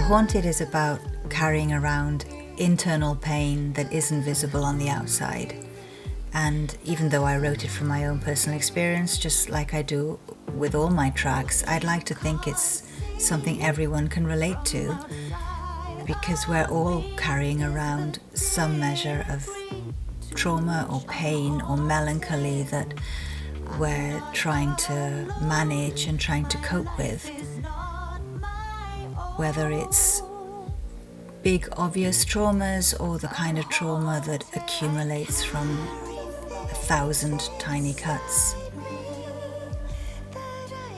Haunted is about carrying around internal pain that isn't visible on the outside. And even though I wrote it from my own personal experience, just like I do with all my tracks, I'd like to think it's something everyone can relate to, because we're all carrying around some measure of trauma or pain or melancholy that we're trying to manage and trying to cope with. Whether it's big obvious traumas or the kind of trauma that accumulates from 1,000 tiny cuts.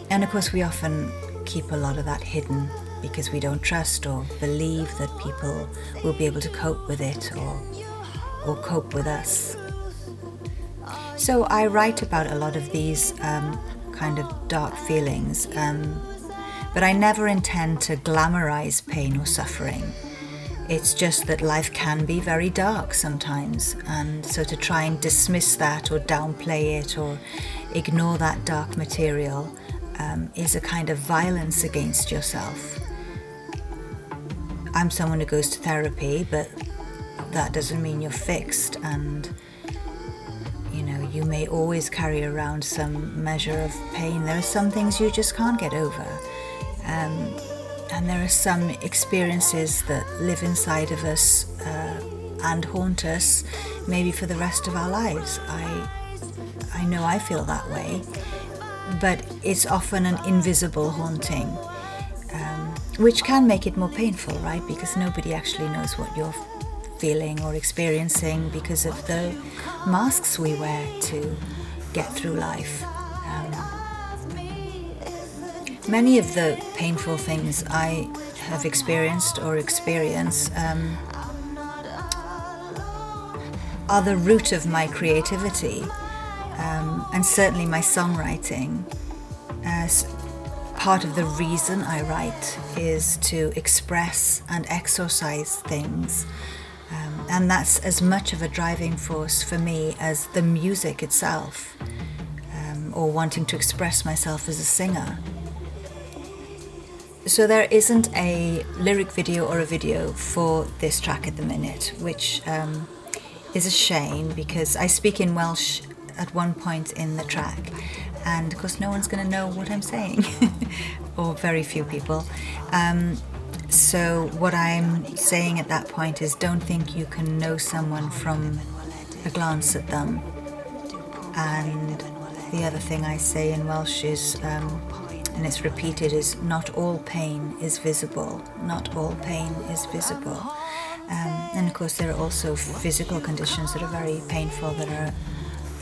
And of course we often keep a lot of that hidden because we don't trust or believe that people will be able to cope with it or cope with us. So I write about a lot of these kind of dark feelings, but I never intend to glamorize pain or suffering. It's just that life can be very dark sometimes, and so to try and dismiss that or downplay it or ignore that dark material is a kind of violence against yourself. I'm someone who goes to therapy, but that doesn't mean you're fixed, and you may always carry around some measure of pain. There are some things you just can't get over, and there are some experiences that live inside of us and haunt us maybe for the rest of our lives. I know I feel that way, but it's often an invisible haunting, which can make it more painful, right? Because nobody actually knows what you're feeling or experiencing because of the masks we wear to get through life. Many of the painful things I have experienced or experience are the root of my creativity, and certainly my songwriting. As part of the reason I write is to express and exorcise things, and that's as much of a driving force for me as the music itself, or wanting to express myself as a singer. So there isn't a lyric video or a video for this track at the minute, which is a shame because I speak in Welsh at one point in the track, and of course no one's going to know what I'm saying, or very few people. So what I'm saying at that point is, don't think you can know someone from a glance at them. And the other thing I say in Welsh is, and it's repeated, is not all pain is visible. Not all pain is visible. And of course there are also physical conditions that are very painful that are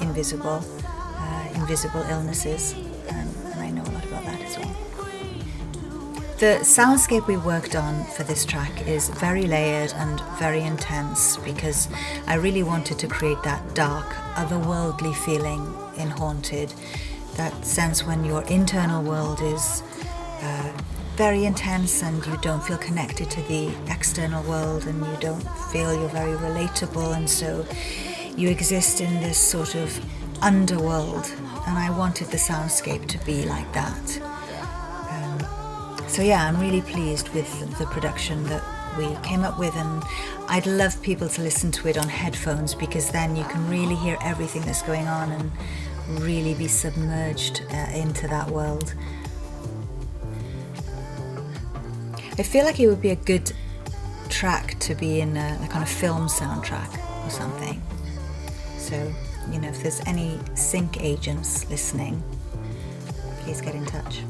invisible, invisible illnesses, and I know a lot about that as well. The soundscape we worked on for this track is very layered and very intense because I really wanted to create that dark, otherworldly feeling in Haunted, that sense when your internal world is very intense and you don't feel connected to the external world and you don't feel you're very relatable, and so you exist in this sort of underworld, and I wanted the soundscape to be like that. So yeah, I'm really pleased with the production that we came up with, and I'd love people to listen to it on headphones because then you can really hear everything that's going on and really be submerged into that world. I feel like it would be a good track to be in a kind of film soundtrack or something. So, if there's any sync agents listening, please get in touch.